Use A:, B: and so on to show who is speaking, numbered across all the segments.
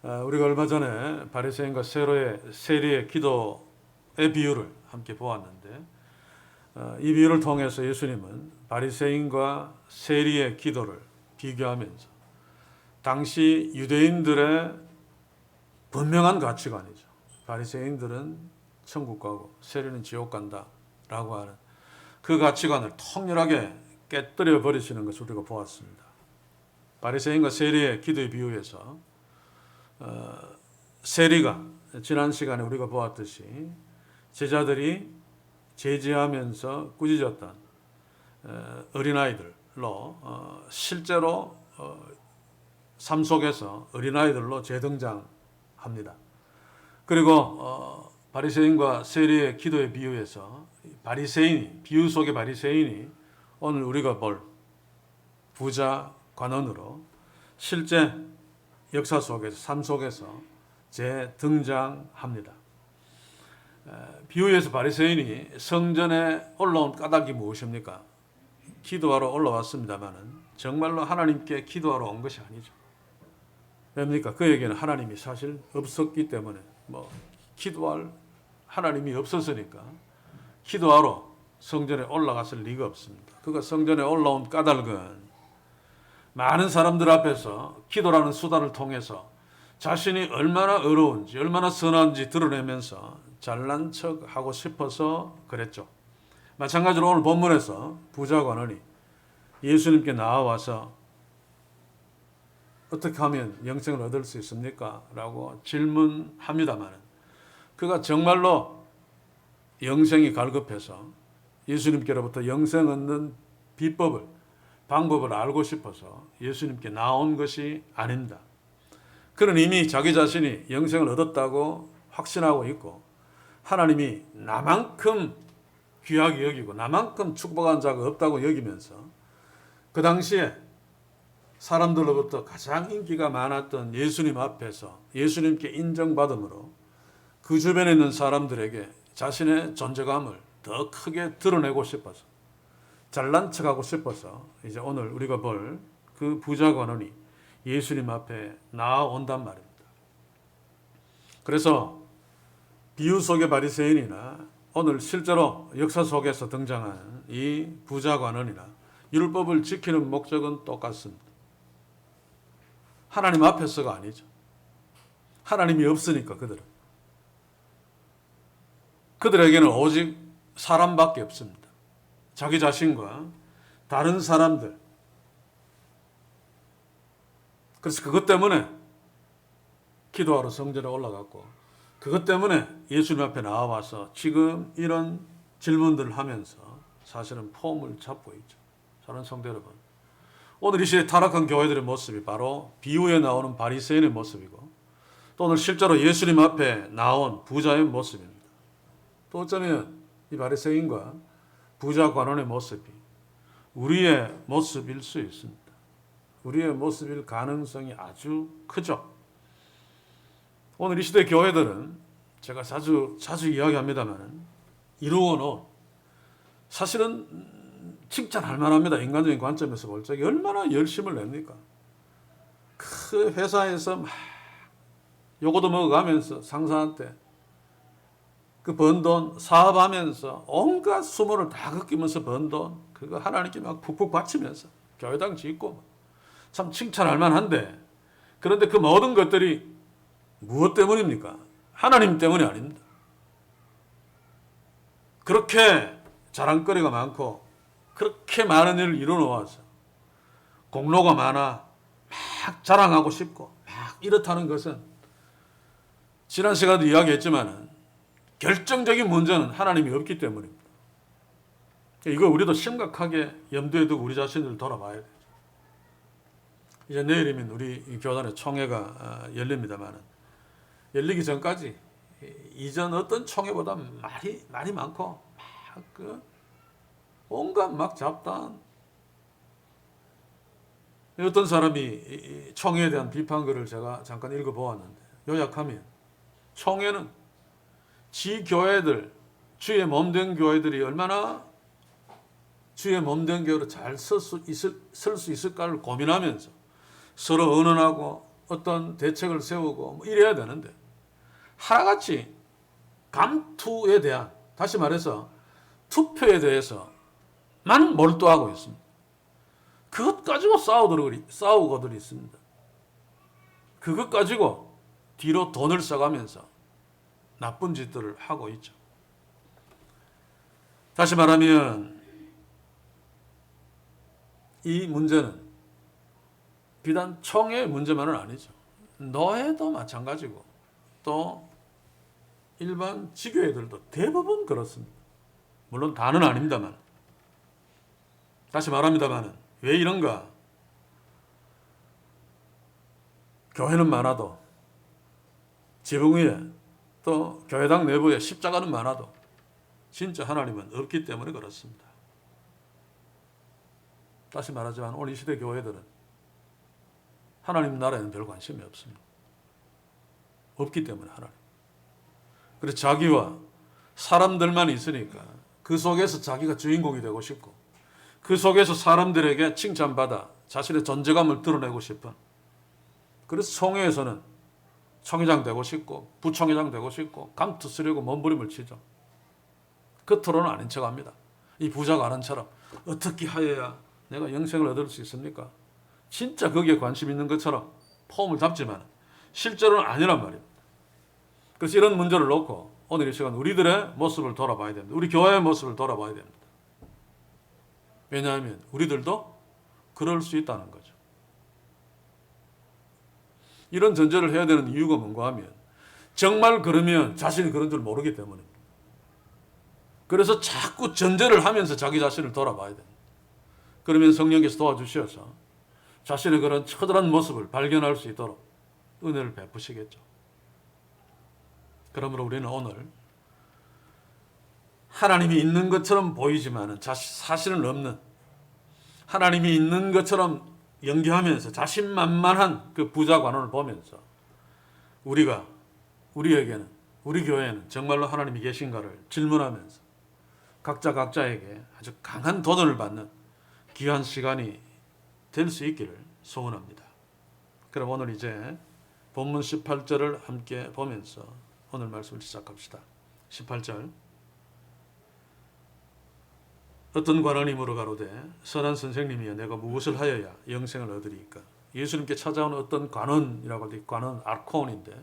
A: 우리가 얼마 전에 바리새인과 세리의 기도의 비유를 함께 보았는데, 이 비유를 통해서 예수님은 바리새인과 세리의 기도를 비교하면서 당시 유대인들의 분명한 가치관이죠. 바리새인들은 천국 가고 세리는 지옥 간다라고 하는 그 가치관을 통렬하게 깨뜨려 버리시는 것을 우리가 보았습니다. 바리새인과 세리의 기도의 비유에서 세리가 지난 시간에 우리가 보았듯이 제자들이 제지하면서 꾸짖었던 어린아이들로 실제로 삶 속에서 어린아이들로 재등장합니다. 그리고 바리새인과 세리의 기도의 비유에서 바리새인이, 비유 속의 바리새인이 오늘 우리가 볼 부자 관원으로 실제 역사 속에서, 삶 속에서 재등장합니다. 비유에서 바리새인이 성전에 올라온 까닭이 무엇입니까? 기도하러 올라왔습니다마는 정말로 하나님께 기도하러 온 것이 아니죠. 왜입니까? 그에게는 하나님이 사실 없었기 때문에, 기도할 하나님이 없었으니까 기도하러 성전에 올라갔을 리가 없습니다. 그가 성전에 올라온 까닭은 많은 사람들 앞에서 기도라는 수단을 통해서 자신이 얼마나 어려운지, 얼마나 선한지 드러내면서 잘난 척하고 싶어서 그랬죠. 마찬가지로 오늘 본문에서 부자 관원이 예수님께 나와서 어떻게 하면 영생을 얻을 수 있습니까? 라고 질문합니다만, 그가 정말로 영생이 갈급해서 예수님께로부터 영생 얻는 비법을, 방법을 알고 싶어서 예수님께 나온 것이 아닙니다. 그는 이미 자기 자신이 영생을 얻었다고 확신하고 있고, 하나님이 나만큼 귀하게 여기고 나만큼 축복한 자가 없다고 여기면서 그 당시에 사람들로부터 가장 인기가 많았던 예수님 앞에서 예수님께 인정받음으로 그 주변에 있는 사람들에게 자신의 존재감을 더 크게 드러내고 싶어서, 잘난 척하고 싶어서 이제 오늘 우리가 볼 그 부자 관원이 예수님 앞에 나아온단 말입니다. 그래서 비유 속의 바리새인이나 오늘 실제로 역사 속에서 등장하는 이 부자 관원이나 율법을 지키는 목적은 똑같습니다. 하나님 앞에서가 아니죠. 하나님이 없으니까 그들에게는 오직 사람밖에 없습니다. 자기 자신과 다른 사람들. 그래서 그것 때문에 기도하러 성전에 올라갔고, 그것 때문에 예수님 앞에 나와서 지금 이런 질문들을 하면서 사실은 폼을 잡고 있죠. 사랑하는 성도 여러분, 오늘 이 시대 타락한 교회들의 모습이 바로 비유에 나오는 바리새인의 모습이고, 또 오늘 실제로 예수님 앞에 나온 부자의 모습입니다. 또 어쩌면 이 바리새인과 부자 관원의 모습이 우리의 모습일 수 있습니다. 우리의 모습일 가능성이 아주 크죠. 오늘 이 시대 교회들은 제가 자주 이야기합니다만 이루어놓은, 사실은 칭찬할 만합니다. 인간적인 관점에서 볼 적에 얼마나 열심을 냅니까? 그 회사에서 막 요거도 먹어가면서 상사한테 그 번 돈 사업하면서 온갖 수모를 다 겪으면서 번 돈, 그거 하나님께 막 푹푹 바치면서 교회당 짓고 참 칭찬할 만한데, 그런데 그 모든 것들이 무엇 때문입니까? 하나님 때문이 아닙니다. 그렇게 자랑거리가 많고 그렇게 많은 일을 이루어놓아서 공로가 많아 막 자랑하고 싶고 막 이렇다는 것은, 지난 시간에도 이야기했지만 결정적인 문제는 하나님이 없기 때문입니다. 이거 우리도 심각하게 염두에 두고 우리 자신을 돌아봐야 돼요. 이제 내일이면 우리 교단의 총회가 열립니다만, 열리기 전까지 이전 어떤 총회보다 말이 많고 막 온갖 막 잡담. 어떤 사람이 총회에 대한 비판글을 제가 잠깐 읽어보았는데, 요약하면 총회는 지 교회들, 주의 몸된 교회들이 얼마나 주의 몸된 교회로 잘 쓸 수 있을까를 고민하면서 서로 의논하고 어떤 대책을 세우고 뭐 이래야 되는데 하나같이 감투에 대한, 다시 말해서 투표에 대해서만 몰두하고 있습니다. 그것 가지고 싸우고들 있습니다. 그것 가지고 뒤로 돈을 써가면서 나쁜 짓들을 하고 있죠. 다시 말하면 이 문제는 비단 총회의 문제만은 아니죠. 노예도 마찬가지고 또 일반 지교회들도 대부분 그렇습니다. 물론 다는 아닙니다만. 다시 말합니다만 왜 이런가? 교회는 많아도 지붕 위에 또 교회당 내부에 십자가는 많아도 진짜 하나님은 없기 때문에 그렇습니다. 다시 말하지만 오늘 이 시대 교회들은 하나님 나라에는 별 관심이 없습니다. 없기 때문에 하나님. 그래서 자기와 사람들만 있으니까 그 속에서 자기가 주인공이 되고 싶고 그 속에서 사람들에게 칭찬받아 자신의 존재감을 드러내고 싶은, 그래서 총회에서는 총회장 되고 싶고 부총회장 되고 싶고 감투 쓰려고 몸부림을 치죠. 겉으로는 아닌 척합니다. 이 부자가 하는 처럼 어떻게 하여야 내가 영생을 얻을 수 있습니까? 진짜 거기에 관심 있는 것처럼 폼을 잡지만 실제로는 아니란 말입니다. 그래서 이런 문제를 놓고 오늘 이 시간 우리들의 모습을 돌아봐야 됩니다. 우리 교회의 모습을 돌아봐야 됩니다. 왜냐하면 우리들도 그럴 수 있다는 거죠. 이런 전제를 해야 되는 이유가 뭔가 하면 정말 그러면 자신이 그런 줄 모르기 때문입니다. 그래서 자꾸 전제를 하면서 자기 자신을 돌아봐야 됩니다. 그러면 성령께서 도와주셔서 자신의 그런 처절한 모습을 발견할 수 있도록 은혜를 베푸시겠죠. 그러므로 우리는 오늘 하나님이 있는 것처럼 보이지만 사실은 없는, 하나님이 있는 것처럼 연기하면서 자신만만한 그 부자 관원을 보면서 우리에게는, 우리 교회에는 정말로 하나님이 계신가를 질문하면서 각자에게 아주 강한 도전을 받는 귀한 시간이 될 수 있기를 소원합니다. 그럼 오늘 이제 본문 18절을 함께 보면서 오늘 말씀을 시작합시다. 18절. 어떤 관원이 물어가로되 선한 선생님이여 내가 무엇을 하여야 영생을 얻으리이까? 예수님께 찾아온 어떤 관원이라고 할 때 관원 아르콘인데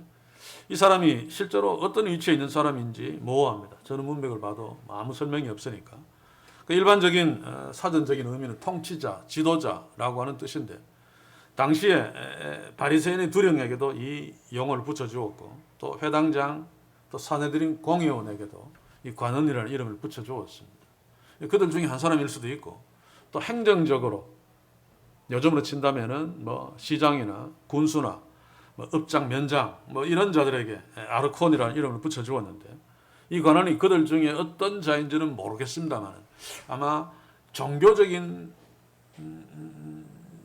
A: 이 사람이 실제로 어떤 위치에 있는 사람인지 모호합니다. 저는 문맥을 봐도 아무 설명이 없으니까. 그 일반적인 사전적인 의미는 통치자, 지도자라고 하는 뜻인데 당시에 바리새인의 두령에게도 이 용어를 붙여주었고 또 회당장, 또 사내들인 공의원에게도 이 관원이라는 이름을 붙여주었습니다. 그들 중에 한 사람일 수도 있고 또 행정적으로 요즘으로 친다면은 뭐 시장이나 군수나 뭐 업장, 면장 뭐 이런 자들에게 아르콘이라는 이름을 붙여주었는데 이 관원이 그들 중에 어떤 자인지는 모르겠습니다만 아마 종교적인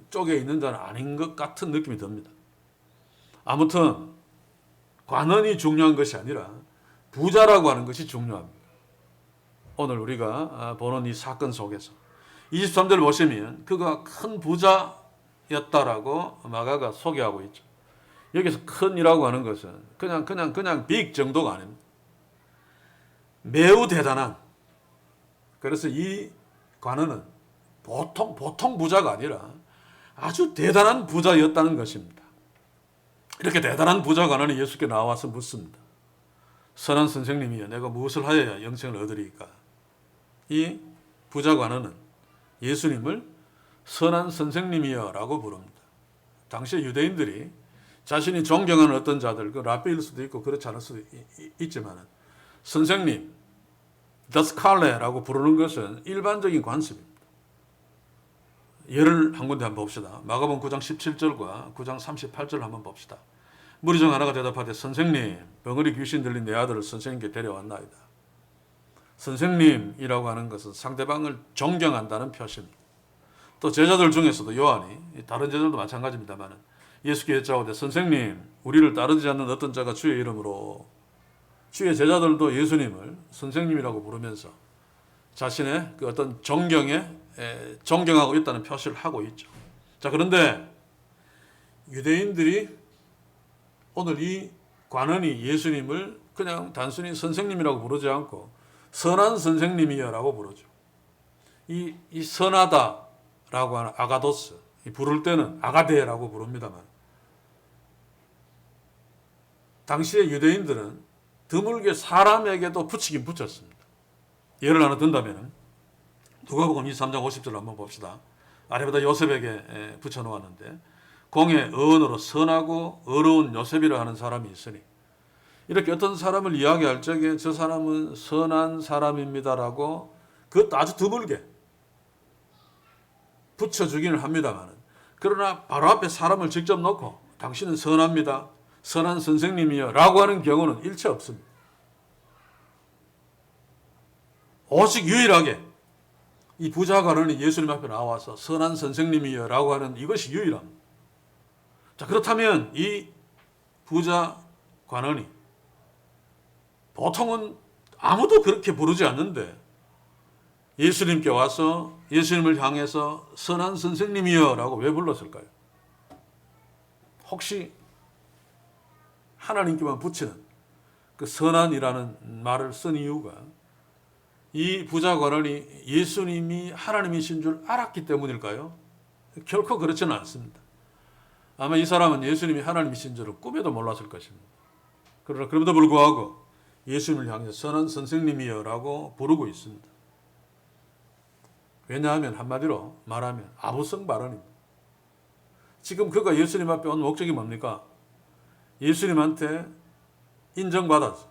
A: 쪽에 있는 자는 아닌 것 같은 느낌이 듭니다. 아무튼 관원이 중요한 것이 아니라 부자라고 하는 것이 중요합니다. 오늘 우리가 보는 이 사건 속에서 23절 보시면 그가 큰 부자였다라고 마가가 소개하고 있죠. 여기서 큰이라고 하는 것은 그냥 빅 정도가 아닙니다. 매우 대단한. 그래서 이 관원은 보통 부자가 아니라 아주 대단한 부자였다는 것입니다. 이렇게 대단한 부자 관원이 예수께 나와서 묻습니다. 선한 선생님이여 내가 무엇을 하여야 영생을 얻으리이까? 이 부자 관원은 예수님을 선한 선생님이여 라고 부릅니다. 당시 유대인들이 자신이 존경하는 어떤 자들, 그 랍비일 수도 있고 그렇지 않을 수도 있지만 선생님, 더스칼레라고 부르는 것은 일반적인 관습입니다. 예를 한 군데 한번 봅시다. 마가복음 9장 17절과 9장 38절 한번 봅시다. 무리 중 하나가 대답하되 선생님, 벙어리 귀신 들린 내 아들을 선생님께 데려왔나이다. 선생님이라고 하는 것은 상대방을 존경한다는 표시입니다. 또 제자들 중에서도 요한이, 다른 제자들도 마찬가지입니다만 예수께 여짜오되 선생님, 우리를 따르지 않는 어떤 자가 주의 이름으로, 주의 제자들도 예수님을 선생님이라고 부르면서 자신의 그 어떤 존경하고 있다는 표시를 하고 있죠. 자, 그런데 유대인들이 오늘 이 관원이 예수님을 그냥 단순히 선생님이라고 부르지 않고 선한 선생님이여라고 부르죠. 이 선하다라고 하는 아가도스, 부를 때는 아가데라고 부릅니다만, 당시의 유대인들은 드물게 사람에게도 붙이긴 붙였습니다. 예를 하나 든다면 누가복음 23장 50절 한번 봅시다. 아래보다 요셉에게 붙여놓았는데, 공의 어언으로 선하고 어려운 요셉이라 하는 사람이 있으니, 이렇게 어떤 사람을 이야기할 적에 저 사람은 선한 사람입니다라고 그것도 아주 드물게 붙여주기는 합니다만, 그러나 바로 앞에 사람을 직접 놓고 당신은 선합니다, 선한 선생님이요 라고 하는 경우는 일체 없습니다. 오직 유일하게 이 부자 관원이 예수님 앞에 나와서 선한 선생님이요 라고 하는 이것이 유일합니다. 자, 그렇다면 이 부자 관원이 보통은 아무도 그렇게 부르지 않는데 예수님께 와서 예수님을 향해서 선한 선생님이여 라고 왜 불렀을까요? 혹시 하나님께만 붙이는 그 선한이라는 말을 쓴 이유가 이 부자 관원이 예수님이 하나님이신 줄 알았기 때문일까요? 결코 그렇지는 않습니다. 아마 이 사람은 예수님이 하나님이신 줄을 꿈에도 몰랐을 것입니다. 그러나 그럼에도 불구하고 예수님을 향해서 선한 선생님이여 라고 부르고 있습니다. 왜냐하면 한마디로 말하면 아부성 발언입니다. 지금 그가 예수님 앞에 온 목적이 뭡니까? 예수님한테 인정받아서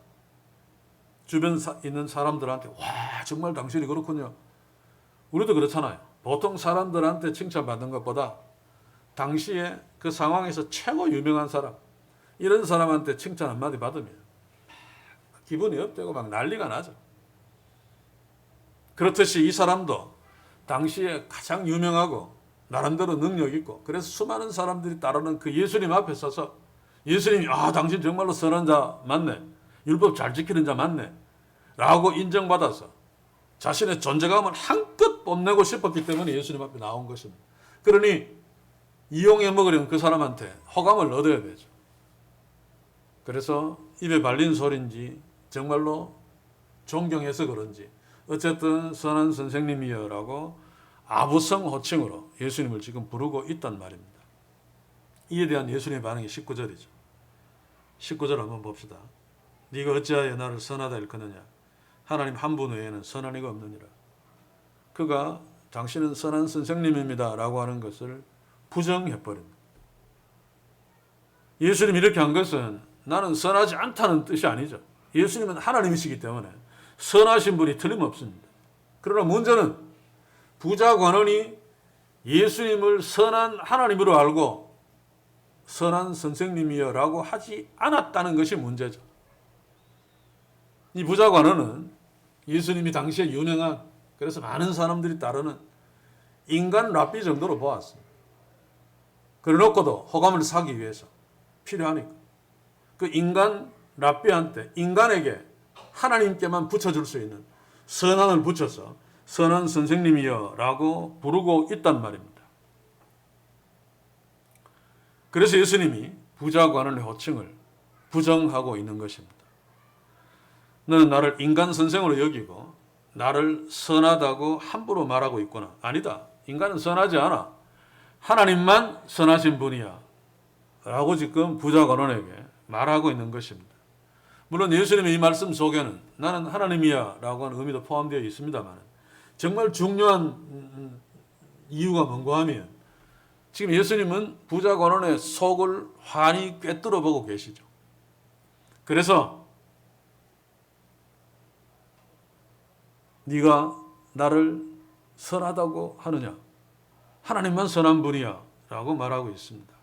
A: 주변 있는 사람들한테 와, 정말 당신이 그렇군요. 우리도 그렇잖아요. 보통 사람들한테 칭찬받는 것보다 당시에 그 상황에서 최고 유명한 사람, 이런 사람한테 칭찬 한마디 받으면 기분이 업되고 막 난리가 나죠. 그렇듯이 이 사람도 당시에 가장 유명하고 나름대로 능력 있고 그래서 수많은 사람들이 따르는 그 예수님 앞에 서서 예수님이 당신 정말로 선한 자 맞네, 율법 잘 지키는 자 맞네 라고 인정받아서 자신의 존재감을 한껏 뽐내고 싶었기 때문에 예수님 앞에 나온 것입니다. 그러니 이용해 먹으려면 그 사람한테 호감을 얻어야 되죠. 그래서 입에 발린 소리인지 정말로 존경해서 그런지 어쨌든 선한 선생님이여 라고 아부성 호칭으로 예수님을 지금 부르고 있단 말입니다. 이에 대한 예수님의 반응이 19절이죠. 19절 한번 봅시다. 네가 어찌하여 나를 선하다 일컫느냐? 하나님 한 분 외에는 선한 이가 없느니라. 그가 당신은 선한 선생님입니다 라고 하는 것을 부정해버립니다. 예수님이 이렇게 한 것은 나는 선하지 않다는 뜻이 아니죠. 예수님은 하나님이시기 때문에 선하신 분이 틀림없습니다. 그러나 문제는 부자 관원이 예수님을 선한 하나님으로 알고 선한 선생님이여 라고 하지 않았다는 것이 문제죠. 이 부자 관원은 예수님이 당시에 유명한, 그래서 많은 사람들이 따르는 인간 랍비 정도로 보았습니다. 그래놓고도 호감을 사기 위해서 필요하니까 그 인간 랍비한테, 인간에게 하나님께만 붙여줄 수 있는 선한을 붙여서 선한 선생님이여 라고 부르고 있단 말입니다. 그래서 예수님이 부자 관원의 호칭을 부정하고 있는 것입니다. 너는 나를 인간 선생으로 여기고 나를 선하다고 함부로 말하고 있구나. 아니다. 인간은 선하지 않아. 하나님만 선하신 분이야 라고 지금 부자 관원에게 말하고 있는 것입니다. 물론 예수님의 이 말씀 속에는 나는 하나님이야 라고 하는 의미도 포함되어 있습니다만 정말 중요한 이유가 뭔가 하면 지금 예수님은 부자 관원의 속을 환히 꿰뚫어 보고 계시죠. 그래서 네가 나를 선하다고 하느냐? 하나님만 선한 분이야 라고 말하고 있습니다.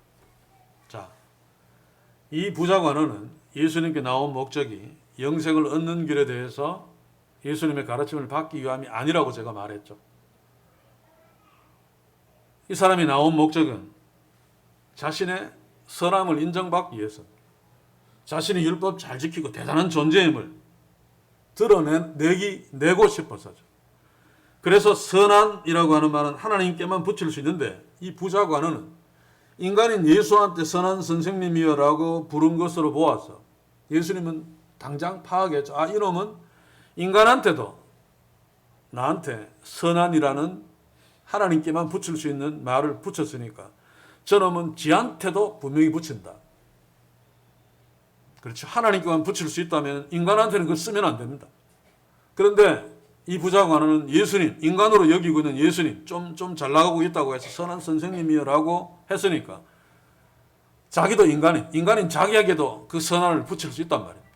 A: 자, 이 부자 관원은 예수님께 나온 목적이 영생을 얻는 길에 대해서 예수님의 가르침을 받기 위함이 아니라고 제가 말했죠. 이 사람이 나온 목적은 자신의 선함을 인정받기 위해서 자신의 율법 잘 지키고 대단한 존재임을 드러내고 싶어서죠. 그래서 선한이라고 하는 말은 하나님께만 붙일 수 있는데 이 부자 관원은 인간인 예수한테 선한 선생님이여라고 부른 것으로 보아서 예수님은 당장 파악했죠. 아, 이놈은 인간한테도 나한테 선한이라는 하나님께만 붙일 수 있는 말을 붙였으니까 저놈은 지한테도 분명히 붙인다. 그렇죠. 하나님께만 붙일 수 있다면 인간한테는 그걸 쓰면 안 됩니다. 그런데 이 부자관원은 예수님, 인간으로 여기고 있는 예수님, 좀 잘 나가고 있다고 해서 선한 선생님이라고 했으니까 자기도 인간인 자기에게도 그 선한을 붙일 수 있단 말입니다.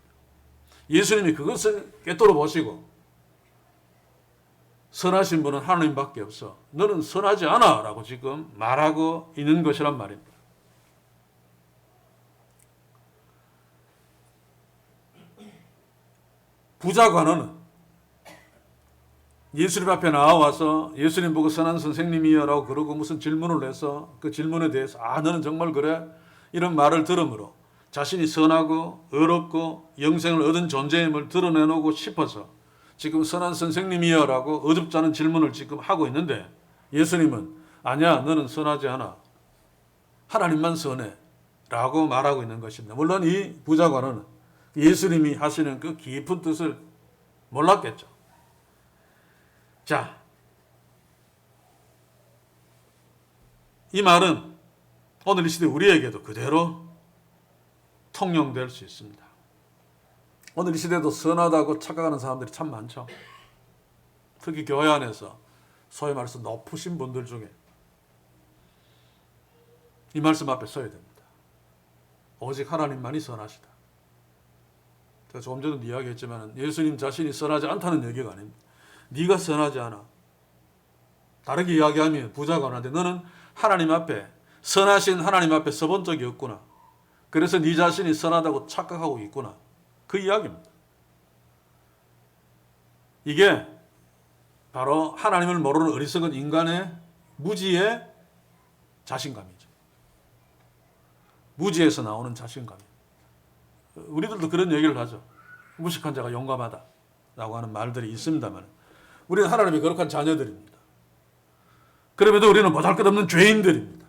A: 예수님이 그것을 꿰뚫어 보시고 선하신 분은 하나님밖에 없어. 너는 선하지 않아 라고 지금 말하고 있는 것이란 말입니다. 부자관원은 예수님 앞에 나와서 예수님 보고 선한 선생님이여라고 그러고 무슨 질문을 해서 그 질문에 대해서 아, 너는 정말 그래? 이런 말을 들으므로 자신이 선하고 의롭고 영생을 얻은 존재임을 드러내놓고 싶어서 지금 선한 선생님이여라고 어줍지 않은 질문을 지금 하고 있는데 예수님은 아니야, 너는 선하지 않아. 하나님만 선해 라고 말하고 있는 것입니다. 물론 이 부자관은 예수님이 하시는 그 깊은 뜻을 몰랐겠죠. 자, 이 말은 오늘 이 시대 우리에게도 그대로 통용될 수 있습니다. 오늘 이 시대도 선하다고 착각하는 사람들이 참 많죠. 특히 교회 안에서 소위 말해서 높으신 분들 중에 이 말씀 앞에 서야 됩니다. 오직 하나님만이 선하시다. 제가 조금 전에도 이야기했지만 예수님 자신이 선하지 않다는 얘기가 아닙니다. 네가 선하지 않아. 다르게 이야기하면 부자관한테 너는 하나님 앞에 선하신 하나님 앞에 서본 적이 없구나. 그래서 네 자신이 선하다고 착각하고 있구나. 그 이야기입니다. 이게 바로 하나님을 모르는 어리석은 인간의 무지의 자신감이죠. 무지에서 나오는 자신감이에요. 우리들도 그런 얘기를 하죠. 무식한 자가 용감하다 라고 하는 말들이 있습니다만 우리는 하나님의 거룩한 자녀들입니다. 그럼에도 우리는 보잘것없는 죄인들입니다.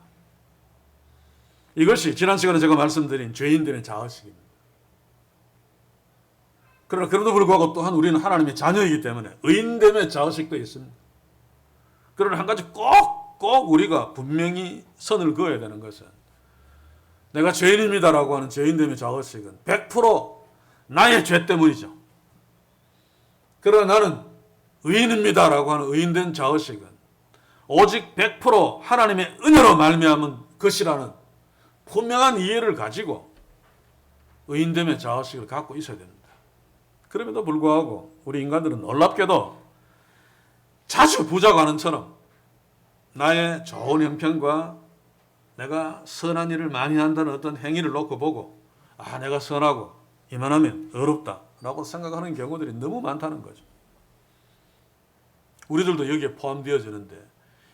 A: 이것이 지난 시간에 제가 말씀드린 죄인들의 자의식입니다. 그러나 그럼에도 불구하고 또한 우리는 하나님의 자녀이기 때문에 의인됨의 자의식도 있습니다. 그러나 한 가지 꼭 우리가 분명히 선을 그어야 되는 것은 내가 죄인입니다라고 하는 죄인됨의 자의식은 100% 나의 죄 때문이죠. 그러나 나는 의인입니다라고 하는 의인된 자의식은 오직 100% 하나님의 은혜로 말미암은 것이라는 분명한 이해를 가지고 의인됨의 자의식을 갖고 있어야 됩니다. 그럼에도 불구하고 우리 인간들은 놀랍게도 자주 부자관원처럼 나의 좋은 형편과 내가 선한 일을 많이 한다는 어떤 행위를 놓고 보고 아, 내가 선하고 이만하면 어렵다라고 생각하는 경우들이 너무 많다는 거죠. 우리들도 여기에 포함되어지는데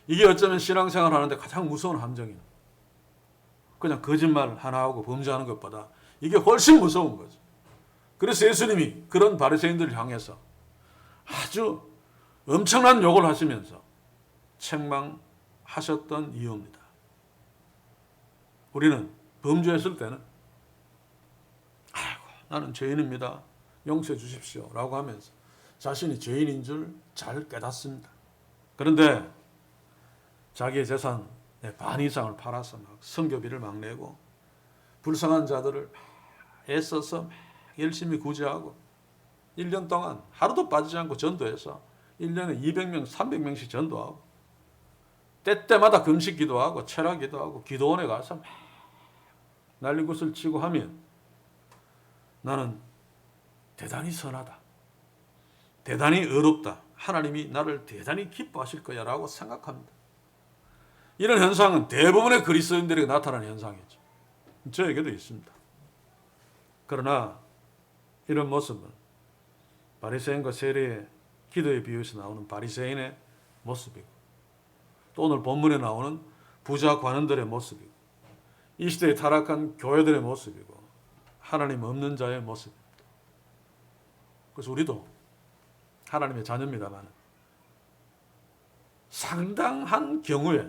A: 이게 어쩌면 신앙생활 하는데 가장 무서운 함정입니다. 그냥 거짓말 하나 하고 범죄하는 것보다 이게 훨씬 무서운 거죠. 그래서 예수님이 그런 바리새인들을 향해서 아주 엄청난 욕을 하시면서 책망하셨던 이유입니다. 우리는 범죄했을 때는 아이고 나는 죄인입니다. 용서해 주십시오 라고 하면서 자신이 죄인인 줄 잘 깨닫습니다. 그런데 자기의 재산의 반 이상을 팔아서 막 성교비를 막 내고 불쌍한 자들을 애써서 막 열심히 구제하고 1년 동안 하루도 빠지지 않고 전도해서 1년에 200명, 300명씩 전도하고 때때마다 금식 기도하고 철학 기도하고 기도원에 가서 막 난리굿을 치고 하면 나는 대단히 선하다. 대단히 의롭다. 하나님이 나를 대단히 기뻐하실 거야 라고 생각합니다. 이런 현상은 대부분의 그리스도인들에게 나타나는 현상이죠. 저에게도 있습니다. 그러나 이런 모습은 바리새인과 세리의 기도의 비유에서 나오는 바리새인의 모습이고 또 오늘 본문에 나오는 부자 관원들의 모습이고 이 시대에 타락한 교회들의 모습이고 하나님 없는 자의 모습입니다. 그래서 우리도 하나님의 자녀입니다만 상당한 경우에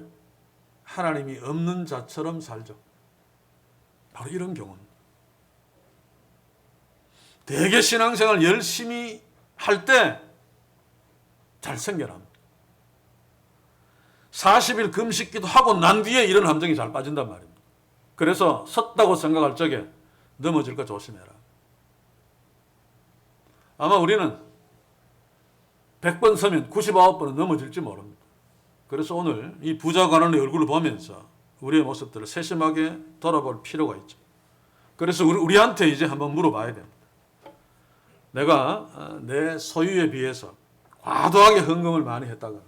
A: 하나님이 없는 자처럼 살죠. 바로 이런 경우는. 대개 신앙생활 열심히 할 때 잘 생겨납니다. 40일 금식기도 하고 난 뒤에 이런 함정이 잘 빠진단 말입니다. 그래서 섰다고 생각할 적에 넘어질까 조심해라. 아마 우리는 100번 서면 99번은 넘어질지 모릅니다. 그래서 오늘 이 부자 관원의 얼굴을 보면서 우리의 모습들을 세심하게 돌아볼 필요가 있죠. 그래서 우리한테 이제 한번 물어봐야 됩니다. 내가 내 소유에 비해서 과도하게 헌금을 많이 했다거나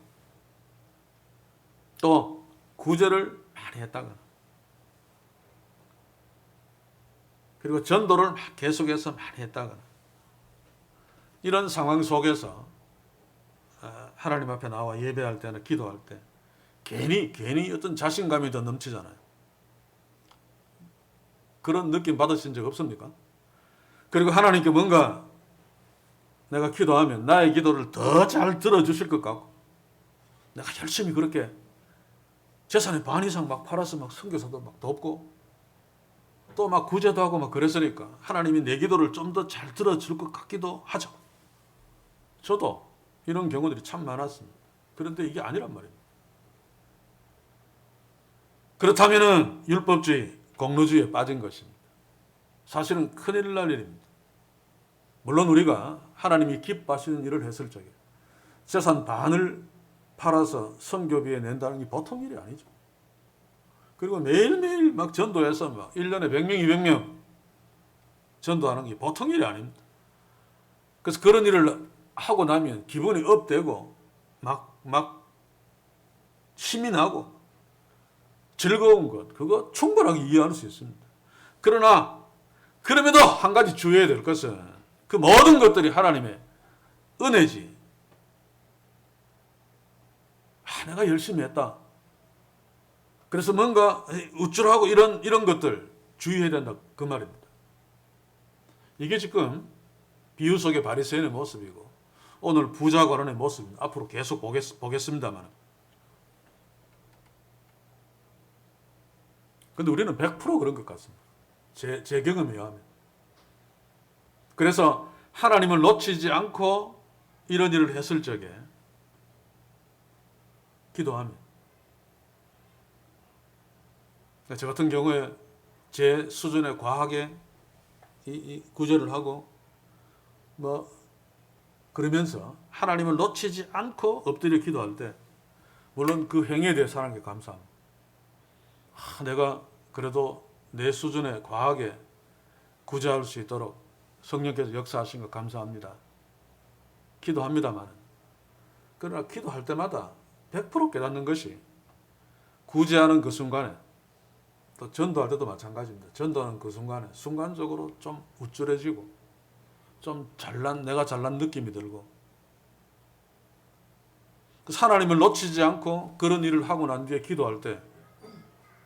A: 또 구제를 많이 했다거나 그리고 전도를 계속해서 많이 했다거나 이런 상황 속에서 하나님 앞에 나와 예배할 때나 기도할 때 괜히 어떤 자신감이 더 넘치잖아요. 그런 느낌 받으신 적 없습니까? 그리고 하나님께 뭔가 내가 기도하면 나의 기도를 더 잘 들어주실 것 같고 내가 열심히 그렇게 재산의 반 이상 막 팔아서 막 선교사도 막 돕고 또 막 구제도 하고 막 그랬으니까 하나님이 내 기도를 좀 더 잘 들어줄 것 같기도 하죠. 저도 이런 경우들이 참 많았습니다. 그런데 이게 아니란 말입니다. 그렇다면 율법주의, 공로주의에 빠진 것입니다. 사실은 큰일 날 일입니다. 물론 우리가 하나님이 기뻐하시는 일을 했을 적에 재산 반을 팔아서 선교비에 낸다는 게 보통 일이 아니죠. 그리고 매일매일 막 전도해서 막 1년에 100명, 200명 전도하는 게 보통 일이 아닙니다. 그래서 그런 일을 하고 나면 기분이 업되고 막 힘이 나고 즐거운 것, 그거 충분하게 이해할 수 있습니다. 그러나 그럼에도 한 가지 주의해야 될 것은 그 모든 것들이 하나님의 은혜지. 내가 열심히 했다. 그래서 뭔가 우쭐하고 이런 것들 주의해야 된다. 그 말입니다. 이게 지금 비유 속의 바리새인의 모습이고 오늘 부자 관원의 모습입니다. 앞으로 계속 보겠습니다만. 근데 우리는 100% 그런 것 같습니다. 제 경험에 의하면. 그래서 하나님을 놓치지 않고 이런 일을 했을 적에 기도하면 저 같은 경우에 제 수준에 과하게 이 구제를 하고 뭐 그러면서 하나님을 놓치지 않고 엎드려 기도할 때 물론 그 행위에 대해서 하나님께 감사합니다. 내가 그래도 내 수준에 과하게 구제할 수 있도록 성령께서 역사하신 것 감사합니다. 기도합니다만 그러나 기도할 때마다 100% 깨닫는 것이 구제하는 그 순간에 또 전도할 때도 마찬가지입니다. 전도하는 그 순간에 순간적으로 좀 우쭐해지고 좀 내가 잘난 느낌이 들고 하나님을 놓치지 않고 그런 일을 하고 난 뒤에 기도할 때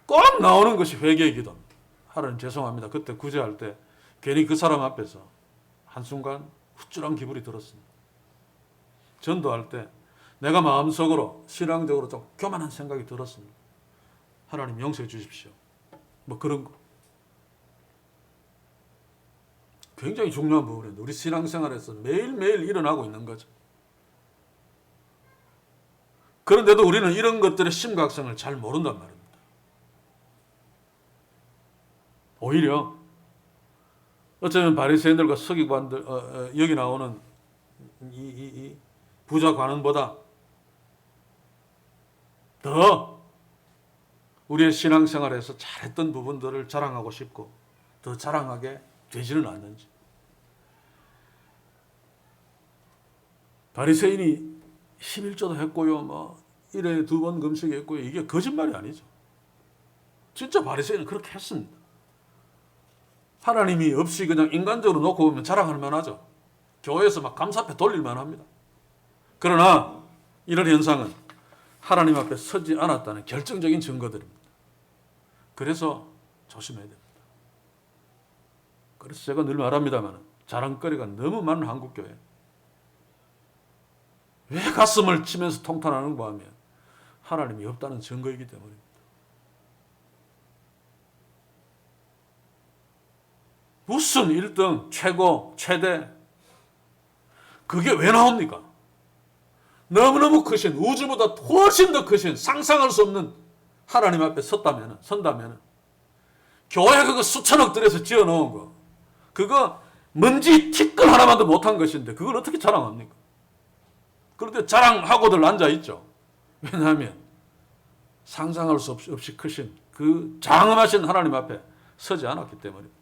A: 꼭 나오는 것이 회개의 기도입니다. 하나님 죄송합니다. 그때 구제할 때 괜히 그 사람 앞에서 한순간 후줄한 기분이 들었습니다. 전도할 때 내가 마음속으로 신앙적으로 좀 교만한 생각이 들었습니다. 하나님 용서해 주십시오. 뭐 그런 거. 굉장히 중요한 부분인데 우리 신앙생활에서 매일매일 일어나고 있는 거죠. 그런데도 우리는 이런 것들의 심각성을 잘 모른단 말입니다. 오히려 어쩌면 바리새인들과 서기관들 여기 나오는 이 부자 관원보다 더 우리의 신앙생활에서 잘했던 부분들을 자랑하고 싶고 더 자랑하게 되지는 않는지. 바리새인이 11조도 했고요, 뭐 1회에 2번 금식했고요. 이게 거짓말이 아니죠. 진짜 바리새인은 그렇게 했습니다. 하나님이 없이 그냥 인간적으로 놓고 보면 자랑할 만하죠. 교회에서 막 감사패 돌릴 만합니다. 그러나 이런 현상은 하나님 앞에 서지 않았다는 결정적인 증거들입니다. 그래서 조심해야 됩니다. 그래서 제가 늘 말합니다만 자랑거리가 너무 많은 한국교회. 왜 가슴을 치면서 통탄하는가 하면 하나님이 없다는 증거이기 때문입니다. 무슨 1등, 최고, 최대. 그게 왜 나옵니까? 너무너무 크신, 우주보다 훨씬 더 크신, 상상할 수 없는 하나님 앞에 선다면, 교회 그거 수천억 들여서 지어 놓은 거, 그거 먼지 티끌 하나만도 못한 것인데, 그걸 어떻게 자랑합니까? 그런데 자랑하고들 앉아있죠. 왜냐하면, 상상할 수 없이 크신, 그 장엄하신 하나님 앞에 서지 않았기 때문입니다.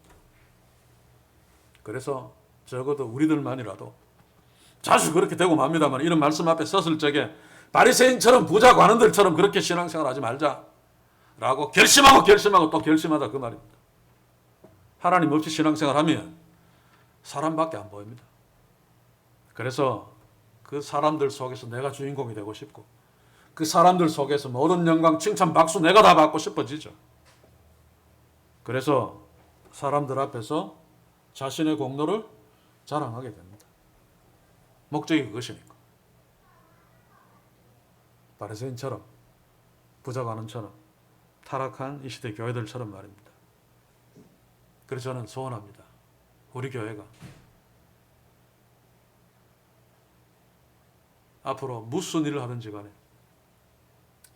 A: 그래서 적어도 우리들만이라도 자주 그렇게 되고 맙니다만 이런 말씀 앞에 섰을 적에 바리새인처럼 부자 관원들처럼 그렇게 신앙생활 하지 말자라고 결심하고 또 결심하다 그 말입니다. 하나님 없이 신앙생활하면 사람밖에 안 보입니다. 그래서 그 사람들 속에서 내가 주인공이 되고 싶고 그 사람들 속에서 모든 영광, 칭찬, 박수 내가 다 받고 싶어지죠. 그래서 사람들 앞에서 자신의 공로를 자랑하게 됩니다. 목적이 그것이니까. 바리새인처럼 부자관원처럼 타락한 이 시대 교회들처럼 말입니다. 그래서 저는 소원합니다. 우리 교회가 앞으로 무슨 일을 하든지 간에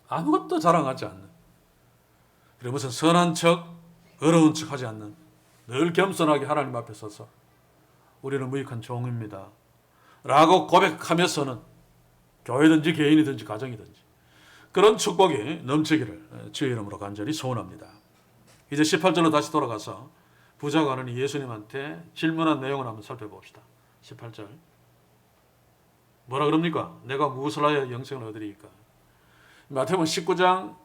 A: 아무것도 자랑하지 않는, 그리고 무슨 선한 척, 어려운 척 하지 않는, 늘 겸손하게 하나님 앞에 서서 우리는 무익한 종입니다 라고 고백하면서는 교회든지 개인이든지 가정이든지 그런 축복이 넘치기를 주의 이름으로 간절히 소원합니다. 이제 18절로 다시 돌아가서 부자관원이 예수님한테 질문한 내용을 한번 살펴봅시다. 18절 뭐라 그럽니까? 내가 무엇을 하여 영생을 얻으리이까? 마태복음 19장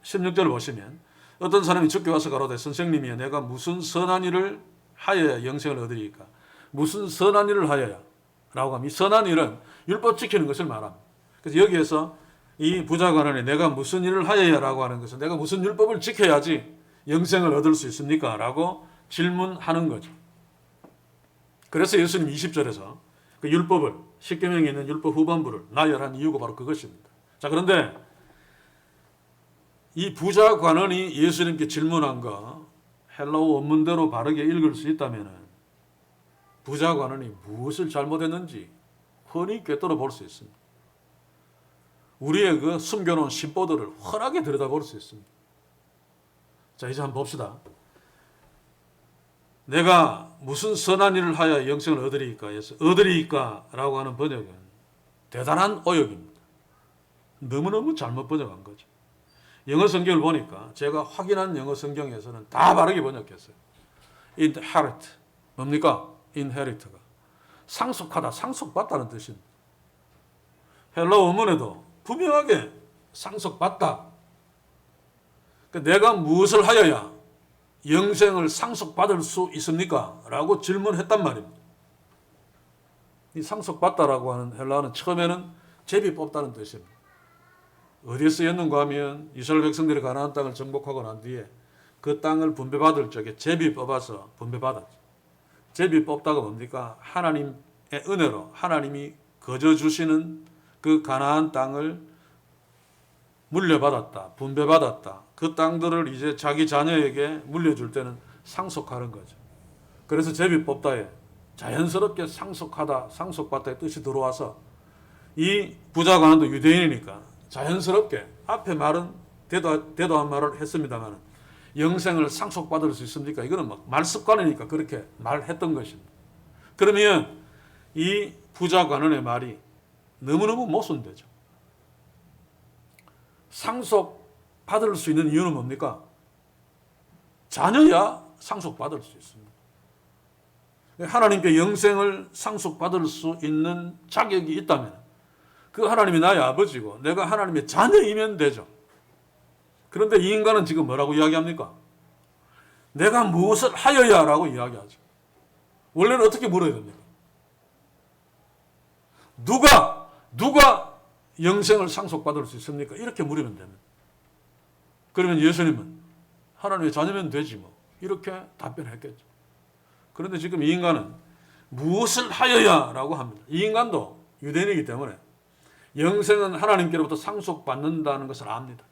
A: 16절을 보시면 어떤 사람이 주께 와서 가로되 선생님이여 내가 무슨 선한 일을 하여야 영생을 얻으리이까? 무슨 선한 일을 하여야? 라고 하면 이 선한 일은 율법 지키는 것을 말합니다. 그래서 여기에서 이 부자관원이 내가 무슨 일을 하여야 라고 하는 것은 내가 무슨 율법을 지켜야지 영생을 얻을 수 있습니까? 라고 질문하는 거죠. 그래서 예수님 20절에서 그 율법을, 십계명에 있는 율법 후반부를 나열한 이유가 바로 그것입니다. 자, 그런데 이 부자관원이 예수님께 질문한 거 헬라어 원문대로 바르게 읽을 수 있다면 부자관원이 무엇을 잘못했는지 훤히 꿰뚫어 볼 수 있습니다. 우리의 그 숨겨놓은 심보들을 훤하게 들여다볼 수 있습니다. 자, 이제 한번 봅시다. 내가 무슨 선한 일을 하여 영생을 얻으리이까 해서 얻으리이까 라고 하는 번역은 대단한 오역입니다. 너무너무 잘못 번역한 거죠. 영어 성경을 보니까 제가 확인한 영어 성경에서는 다 바르게 번역했어요. inherit 뭡니까? inherit가 상속하다, 상속받다는 뜻입니다. 헬라 원문에도 분명하게 상속받다. 그러니까 내가 무엇을 하여야 영생을 상속받을 수 있습니까? 라고 질문했단 말입니다. 이 상속받다라고 하는 헬라어는 처음에는 제비 뽑다는 뜻입니다. 어디에 쓰였는가 하면 이스라엘 백성들이 가나안 땅을 정복하고 난 뒤에 그 땅을 분배받을 적에 제비 뽑아서 분배받았죠. 제비 뽑다가 뭡니까? 하나님의 은혜로 하나님이 거저 주시는 그 가나안 땅을 물려받았다, 분배받았다. 그 땅들을 이제 자기 자녀에게 물려줄 때는 상속하는 거죠. 그래서 제비 뽑다에 자연스럽게 상속하다, 상속받다의 뜻이 들어와서 이 부자관원도 유대인이니까 자연스럽게 앞에 말은 대도한 말을 했습니다만 영생을 상속받을 수 있습니까? 이거는 막 말습관이니까 그렇게 말했던 것입니다. 그러면 이 부자관원의 말이 너무너무 모순되죠. 상속받을 수 있는 이유는 뭡니까? 자녀야 상속받을 수 있습니다. 하나님께 영생을 상속받을 수 있는 자격이 있다면 그 하나님이 나의 아버지고 내가 하나님의 자녀이면 되죠. 그런데 이 인간은 지금 뭐라고 이야기합니까? 내가 무엇을 하여야 라고 이야기하죠. 원래는 어떻게 물어야 됩니까? 누가 영생을 상속받을 수 있습니까? 이렇게 물으면 됩니다. 그러면 예수님은 하나님의 자녀면 되지 뭐 이렇게 답변했겠죠. 그런데 지금 이 인간은 무엇을 하여야 라고 합니다. 이 인간도 유대인이기 때문에 영생은 하나님께로부터 상속받는다는 것을 압니다.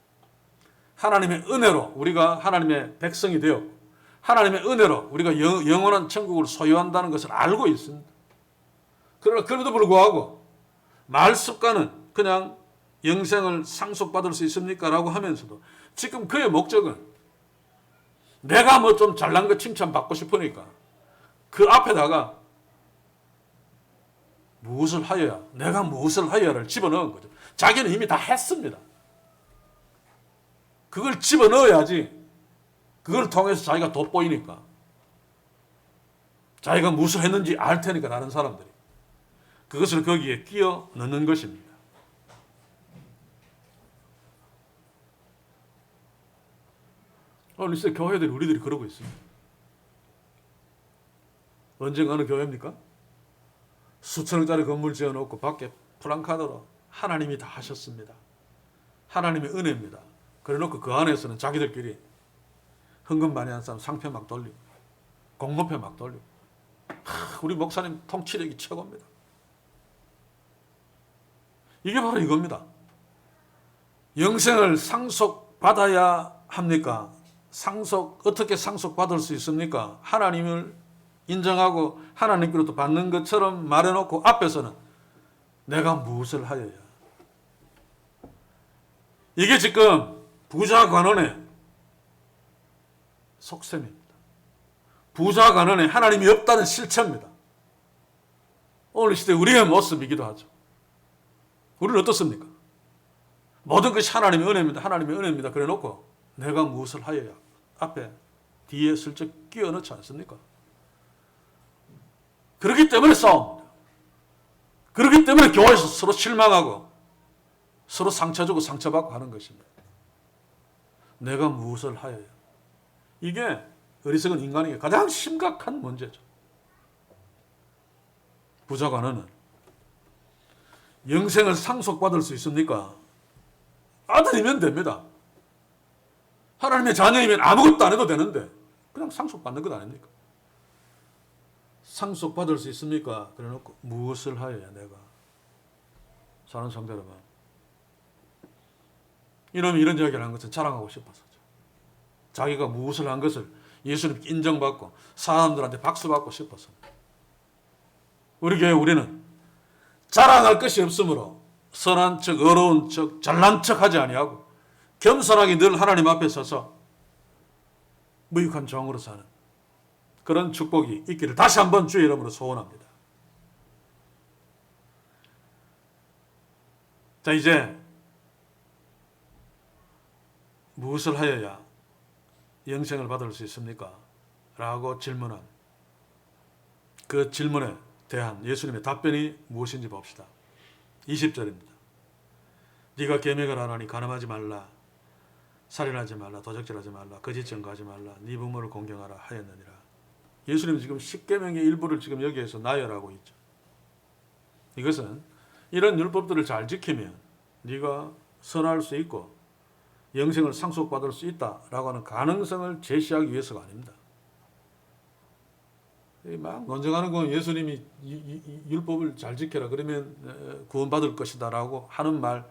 A: 하나님의 은혜로 우리가 하나님의 백성이 되었고 하나님의 은혜로 우리가 영원한 천국을 소유한다는 것을 알고 있습니다. 그러나 그럼에도 불구하고 말 습관은 그냥 영생을 상속받을 수 있습니까? 라고 하면서도 지금 그의 목적은 내가 뭐 좀 잘난 거 칭찬받고 싶으니까 그 앞에다가 무엇을 하여야, 내가 무엇을 하여야를 집어넣은 거죠. 자기는 이미 다 했습니다. 그걸 집어넣어야지 그걸 통해서 자기가 돋보이니까 자기가 무엇을 했는지 알 테니까 다른 사람들이 그것을 거기에 끼워 넣는 것입니다. 오늘 있어요. 교회들이 우리들이 그러고 있습니다. 언젠가 어느 교회입니까? 수천억짜리 건물 지어놓고 밖에 플랜카드로 하나님이 다 하셨습니다. 하나님의 은혜입니다. 그래놓고 그 안에서는 자기들끼리 헌금 많이 한 사람 상표 막 돌리고 공로표 막 돌리고 우리 목사님 통치력이 최고입니다. 이게 바로 이겁니다. 영생을 상속받아야 합니까? 어떻게 상속받을 수 있습니까? 하나님을 인정하고 하나님께로부터 받는 것처럼 말해놓고 앞에서는 내가 무엇을 하여야. 이게 지금 부자 관원의 속셈입니다. 부자 관원에 하나님이 없다는 실체입니다. 오늘 시대 우리의 모습이기도 하죠. 우리는 어떻습니까? 모든 것이 하나님의 은혜입니다. 하나님의 은혜입니다. 그래 놓고 내가 무엇을 하여야 앞에 뒤에 슬쩍 끼워 넣지 않습니까? 그렇기 때문에 싸웁니다. 그렇기 때문에 교회에서 서로 실망하고 서로 상처 주고 상처받고 하는 것입니다. 내가 무엇을 하여야. 이게 어리석은 인간에게 가장 심각한 문제죠. 부자 관원은 영생을 상속받을 수 있습니까? 아들이면 됩니다. 하나님의 자녀이면 아무것도 안 해도 되는데 그냥 상속받는 것 아닙니까? 상속받을 수 있습니까? 그래 놓고 무엇을 하여야 내가. 사는 성도 여러분, 이놈이 이런 이야기를 한 것은 자랑하고 싶어서죠. 자기가 무엇을 한 것을 예수님께 인정받고 사람들한테 박수받고 싶어서. 우리 교회 우리는 자랑할 것이 없으므로 선한 척, 어려운 척, 잘난 척 하지 아니하고 겸손하게 늘 하나님 앞에 서서 무익한 종으로 사는 그런 축복이 있기를 다시 한번 주의 이름으로 소원합니다. 자, 이제 무엇을 하여야 영생을 받을 수 있습니까? 라고 질문한 그 질문에 대한 예수님의 답변이 무엇인지 봅시다. 20절입니다. 네가 계명을 하나니 간음하지 말라, 살인하지 말라, 도적질하지 말라, 거짓 증거하지 말라, 네 부모를 공경하라 하였느니라. 예수님은 지금 10계명의 일부를 지금 여기에서 나열하고 있죠. 이것은 이런 율법들을 잘 지키면 네가 선할 수 있고 영생을 상속받을 수 있다라고 하는 가능성을 제시하기 위해서가 아닙니다. 막 논쟁하는 건 예수님이 율법을 잘 지켜라 그러면 구원받을 것이다라고 하는 말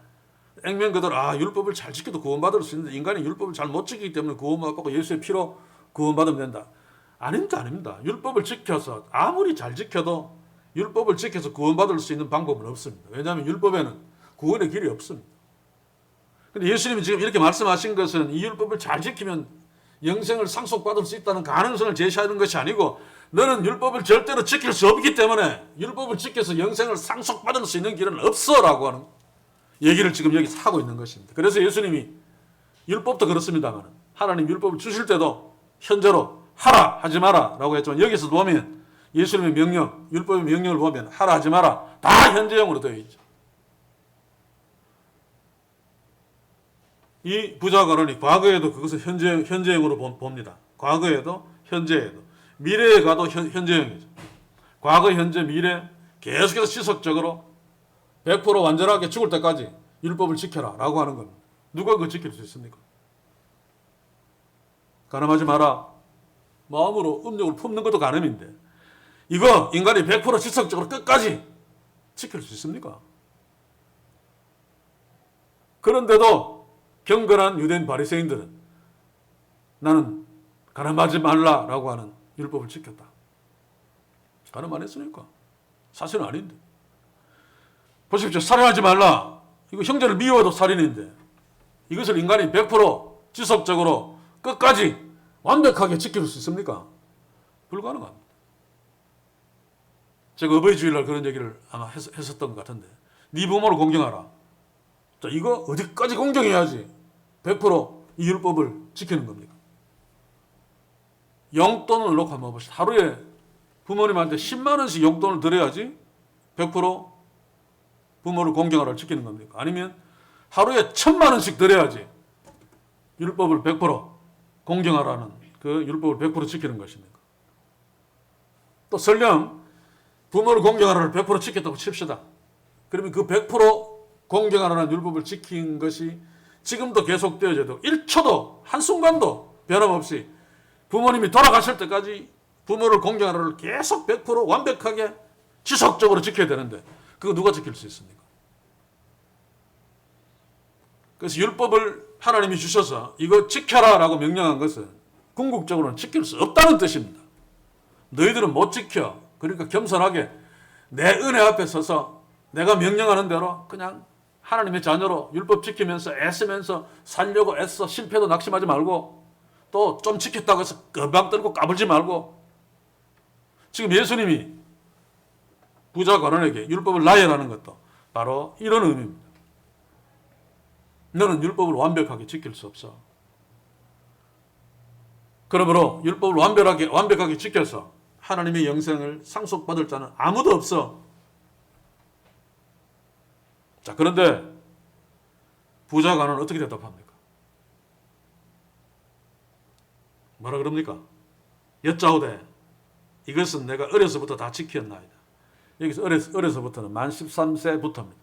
A: 액면 그대로 율법을 잘 지켜도 구원받을 수 있는데 인간이 율법을 잘 못 지키기 때문에 구원 못 받고 예수의 피로 구원받으면 된다. 아닙니다. 율법을 지켜서 아무리 잘 지켜도 율법을 지켜서 구원받을 수 있는 방법은 없습니다. 왜냐하면 율법에는 구원의 길이 없습니다. 근데 예수님이 지금 이렇게 말씀하신 것은 이 율법을 잘 지키면 영생을 상속받을 수 있다는 가능성을 제시하는 것이 아니고 너는 율법을 절대로 지킬 수 없기 때문에 율법을 지켜서 영생을 상속받을 수 있는 길은 없어라고 하는 얘기를 지금 여기서 하고 있는 것입니다. 그래서 예수님이 율법도 그렇습니다만 하나님 율법을 주실 때도 현재로 하라 하지 마라 라고 했지만 여기서 보면 예수님의 명령, 율법의 명령을 보면 하라 하지 마라 다 현재형으로 되어 있죠. 이 부자 관원이 과거에도 그것을 현재형으로 봅니다. 과거에도 현재에도 미래에 가도 현재형이죠. 과거, 현재, 미래 계속해서 지속적으로 100% 완전하게 죽을 때까지 율법을 지켜라 라고 하는 겁니다. 누가 그걸 지킬 수 있습니까? 간음하지 마라. 마음으로 음욕을 품는 것도 간음인데 이거 인간이 100% 지속적으로 끝까지 지킬 수 있습니까? 그런데도 경건한 유대인 바리새인들은 나는 가늠하지 말라라고 하는 율법을 지켰다. 가늠 안 했으니까. 사실은 아닌데. 보십시오. 살인하지 말라. 이거 형제를 미워도 살인인데 이것을 인간이 100% 지속적으로 끝까지 완벽하게 지킬 수 있습니까? 불가능합니다. 제가 어버이 주일날 그런 얘기를 아마 했었던 것 같은데 네 부모를 공경하라. 자, 이거 어디까지 공경해야지 100%이 율법을 지키는 겁니까? 용돈을 놓고 한번 보시죠. 하루에 부모님한테 10만 원씩 용돈을 드려야지 100% 부모를 공경하라를 지키는 겁니까? 아니면 하루에 1000만 원씩 드려야지 율법을 100% 공경하라는 그 율법을 100% 지키는 것입니까? 또 설령 부모를 공경하라를 100% 지켰다고 칩시다. 그러면 그 100% 공경하라는 율법을 지킨 것이 지금도 계속되어져도 1초도 한순간도 변함없이 부모님이 돌아가실 때까지 부모를 공경하라를 계속 100% 완벽하게 지속적으로 지켜야 되는데 그거 누가 지킬 수 있습니까? 그래서 율법을 하나님이 주셔서 이거 지켜라라고 명령한 것은 궁극적으로는 지킬 수 없다는 뜻입니다. 너희들은 못 지켜. 그러니까 겸손하게 내 은혜 앞에 서서 내가 명령하는 대로 그냥 하나님의 자녀로 율법 지키면서 애쓰면서 살려고 애써 실패도 낙심하지 말고 또 좀 지켰다고 해서 금방 떨고 까불지 말고 지금 예수님이 부자 관원에게 율법을 나열하는 것도 바로 이런 의미입니다. 너는 율법을 완벽하게 지킬 수 없어. 그러므로 율법을 완벽하게 지켜서 하나님의 영생을 상속받을 자는 아무도 없어. 자, 그런데 부자 관원은 어떻게 대답합니까? 뭐라 그럽니까? 여짜오되 이것은 내가 어려서부터 다 지켰나이다. 여기서 어려서부터는 만 13세부터입니다.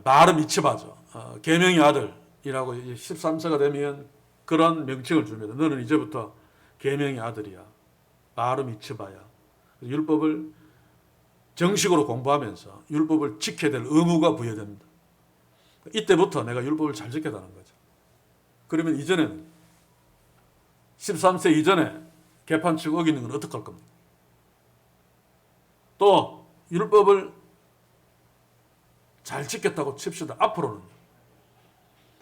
A: 바르 미츠바죠. 계명의 아들이라고 13세가 되면 그런 명칭을 줍니다. 너는 이제부터 계명의 아들이야. 바르 미츠바야. 율법을 정식으로 공부하면서 율법을 지켜야 될 의무가 부여됩니다. 이때부터 내가 율법을 잘 지켰다는 거죠. 그러면 이전에는 13세 이전에 개판치고 어기는 건 어떡할 겁니까? 또 율법을 잘 지켰다고 칩시다. 앞으로는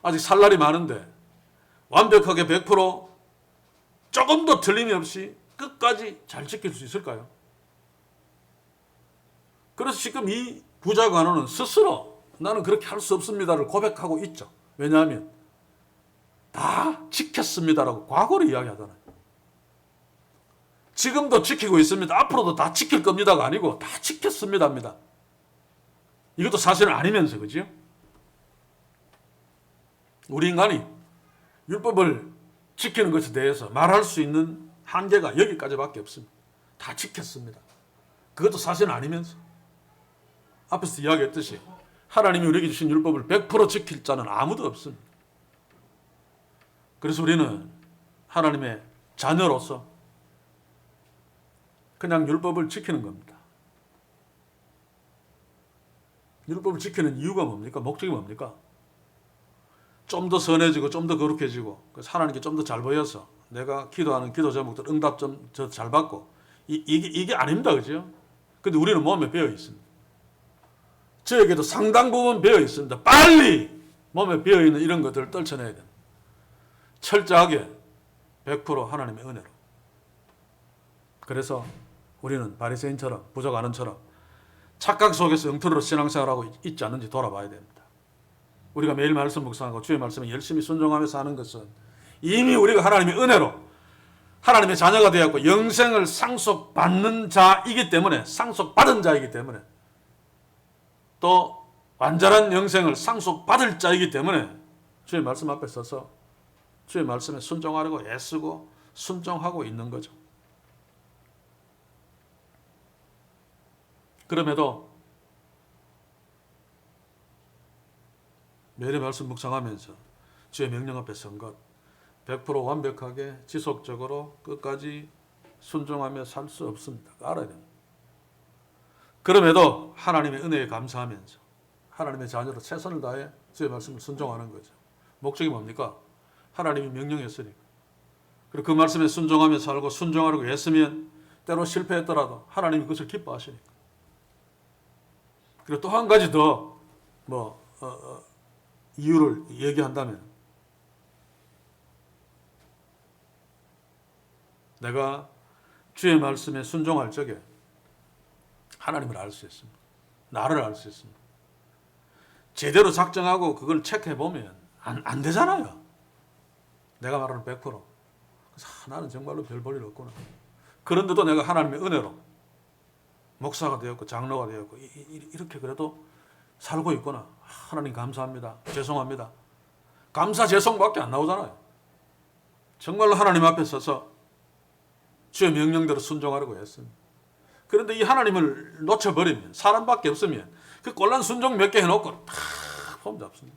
A: 아직 살 날이 많은데 완벽하게 100% 조금도 틀림이 없이 끝까지 잘 지킬 수 있을까요? 그래서 지금 이 부자 관원은 스스로 나는 그렇게 할 수 없습니다를 고백하고 있죠. 왜냐하면 다 지켰습니다라고 과거를 이야기하잖아요. 지금도 지키고 있습니다. 앞으로도 다 지킬 겁니다가 아니고 다 지켰습니다입니다. 이것도 사실은 아니면서 그죠? 우리 인간이 율법을 지키는 것에 대해서 말할 수 있는 한계가 여기까지밖에 없습니다. 다 지켰습니다. 그것도 사실은 아니면서 앞에서 이야기했듯이 하나님이 우리에게 주신 율법을 100% 지킬 자는 아무도 없습니다. 그래서 우리는 하나님의 자녀로서 그냥 율법을 지키는 겁니다. 율법을 지키는 이유가 뭡니까? 목적이 뭡니까? 좀 더 선해지고 좀 더 거룩해지고 그래서 하나님께 좀 더 잘 보여서 내가 기도하는 기도 제목들 응답 좀 잘 받고 이게 아닙니다. 그죠? 근데 우리는 몸에 배어 있습니다. 저에게도 상당 부분 배어 있습니다. 빨리 몸에 배어 있는 이런 것들을 떨쳐내야 됩니다. 철저하게 100% 하나님의 은혜로. 그래서 우리는 바리새인처럼 부자 관원처럼 착각 속에서 영토로 신앙생활하고 있지 않는지 돌아봐야 됩니다. 우리가 매일 말씀 묵상하고 주의 말씀에 열심히 순종하며 사는 것은 이미 우리가 하나님의 은혜로 하나님의 자녀가 되었고 영생을 상속받는 자이기 때문에 상속받은 자이기 때문에 또 완전한 영생을 상속받을 자이기 때문에 주의 말씀 앞에 서서 주의 말씀에 순종하려고 애쓰고 순종하고 있는 거죠. 그럼에도 매일의 말씀 묵상하면서 주의 명령 앞에 선 것 100% 완벽하게 지속적으로 끝까지 순종하며 살 수 없습니다. 알아야 됩니다. 그럼에도 하나님의 은혜에 감사하면서 하나님의 자녀로 최선을 다해 주의 말씀을 순종하는 거죠. 목적이 뭡니까? 하나님이 명령했으니까. 그리고 그 말씀에 순종하며 살고 순종하려고 애쓰면 때로 실패했더라도 하나님이 그것을 기뻐하시니까. 그리고 또 한 가지 더 이유를 얘기한다면, 내가 주의 말씀에 순종할 적에 하나님을 알 수 있습니다. 나를 알 수 있습니다. 제대로 작정하고 그걸 체크해 보면 안 되잖아요. 내가 말하는 100%. 그래서 나는 정말로 별 볼 일 없구나. 그런데도 내가 하나님의 은혜로 목사가 되었고 장로가 되었고 이렇게 그래도 살고 있구나. 하나님 감사합니다. 죄송합니다. 감사 죄송밖에 안 나오잖아요. 정말로 하나님 앞에 서서 주의 명령대로 순종하려고 했습니다. 그런데 이 하나님을 놓쳐버리면, 사람밖에 없으면 그 꼴난 순종 몇 개 해놓고 다 폼 잡습니다.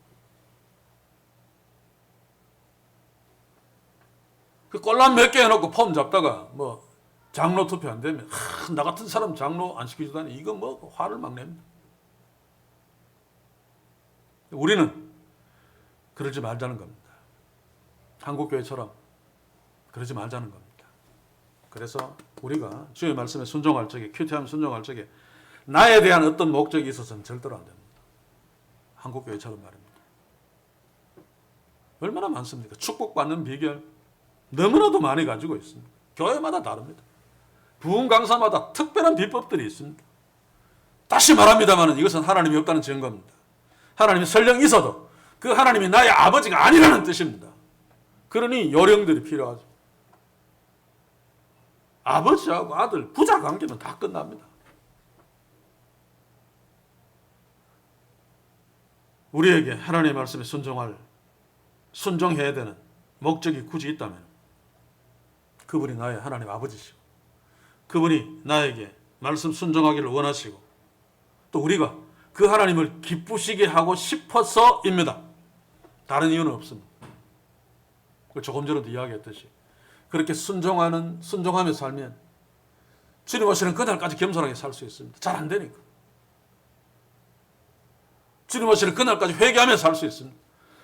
A: 그 꼴난 몇 개 해놓고 폼 잡다가 장로 투표 안 되면 나 같은 사람 장로 안 시켜주다니, 이거 화를 막 냅니다. 우리는 그러지 말자는 겁니다. 한국교회처럼 그러지 말자는 겁니다. 그래서 우리가 주의 말씀에 순종할 적에, 큐티함 순종할 적에 나에 대한 어떤 목적이 있어서는 절대로 안 됩니다. 한국교회처럼 말입니다. 얼마나 많습니까? 축복받는 비결 너무나도 많이 가지고 있습니다. 교회마다 다릅니다. 부흥 강사마다 특별한 비법들이 있습니다. 다시 말합니다만 이것은 하나님이 없다는 증거입니다. 하나님이 설령 있어도 그 하나님이 나의 아버지가 아니라는 뜻입니다. 그러니 요령들이 필요하죠. 아버지하고 아들, 부자 관계는 다 끝납니다. 우리에게 하나님의 말씀에 순종해야 되는 목적이 굳이 있다면 그분이 나의 하나님 아버지시고, 그분이 나에게 말씀 순종하기를 원하시고, 또 우리가 그 하나님을 기쁘시게 하고 싶어서입니다. 다른 이유는 없습니다. 조금 전에도 이야기했듯이 그렇게 순종하며 살면 주님 오시는 그날까지 겸손하게 살 수 있습니다. 잘 안 되니까. 주님 오시는 그날까지 회개하며 살 수 있습니다.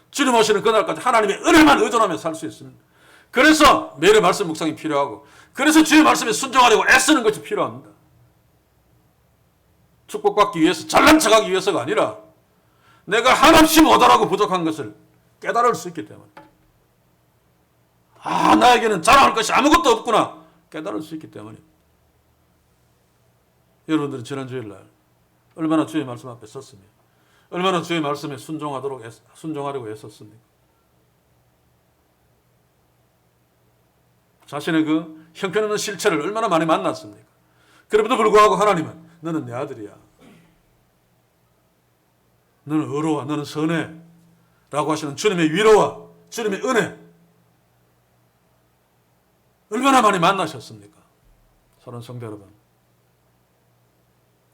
A: 주님 오시는 그날까지 하나님의 은혜만 의존하며 살 수 있습니다. 그래서 매일의 말씀 묵상이 필요하고, 그래서 주의 말씀에 순종하려고 애쓰는 것이 필요합니다. 축복받기 위해서, 잘난 척하기 위해서가 아니라 내가 한없이 못하라고 부족한 것을 깨달을 수 있기 때문에, 나에게는 자랑할 것이 아무것도 없구나 깨달을 수 있기 때문에. 여러분들은 지난 주일날 얼마나 주의 말씀 앞에 섰으며 얼마나 주의 말씀에 순종하려고 애썼습니까? 자신의 그 형편없는 실체를 얼마나 많이 만났습니까? 그럼에도 불구하고 하나님은 너는 내 아들이야, 너는 의로와 너는 선해 라고 하시는 주님의 위로와 주님의 은혜 얼마나 많이 만나셨습니까? 사랑하는 성도 여러분,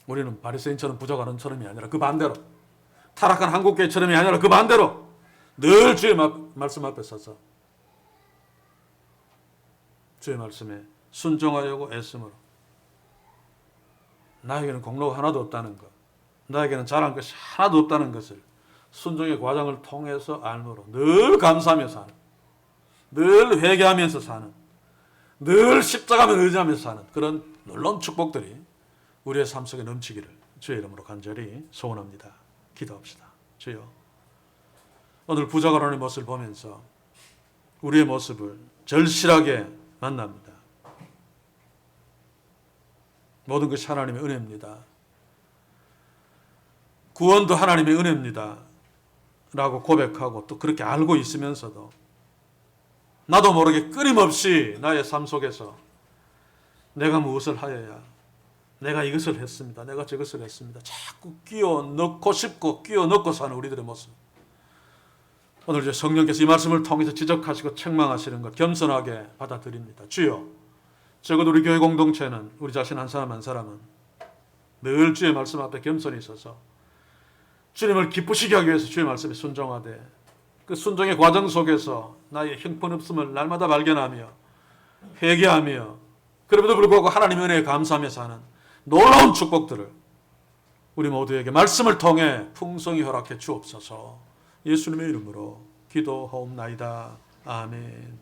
A: 우리는 바리새인처럼 부족한 처럼이 아니라 그 반대로, 타락한 한국교회처럼이 아니라 그 반대로 늘 주의 말씀 앞에 서서 주의 말씀에 순종하려고 애씀으로, 나에게는 공로가 하나도 없다는 것, 나에게는 잘한 것이 하나도 없다는 것을 순종의 과정을 통해서 알므로 늘 감사하며 사는, 늘 회개하면서 사는, 늘 십자가만 의지하면서 사는 그런 놀라운 축복들이 우리의 삶 속에 넘치기를 주의 이름으로 간절히 소원합니다. 기도합시다. 주여, 오늘 부자가론의 모습을 보면서 우리의 모습을 절실하게 만납니다. 모든 것이 하나님의 은혜입니다. 구원도 하나님의 은혜입니다 라고 고백하고 또 그렇게 알고 있으면서도 나도 모르게 끊임없이 나의 삶 속에서 내가 무엇을 하여야, 내가 이것을 했습니다, 내가 저것을 했습니다, 자꾸 끼워 넣고 싶고 끼워 넣고 사는 우리들의 모습, 오늘 이제 성령께서 이 말씀을 통해서 지적하시고 책망하시는 것 겸손하게 받아들입니다. 주여, 적어도 우리 교회 공동체는, 우리 자신 한 사람 한 사람은 늘 주의 말씀 앞에 겸손히 있어서 주님을 기쁘시게 하기 위해서 주의 말씀에 순종하되, 그 순종의 과정 속에서 나의 형편없음을 날마다 발견하며 회개하며, 그럼에도 불구하고 하나님의 은혜에 감사하며 사는 놀라운 축복들을 우리 모두에게 말씀을 통해 풍성히 허락해 주옵소서. 예수님의 이름으로 기도하옵나이다. 아멘.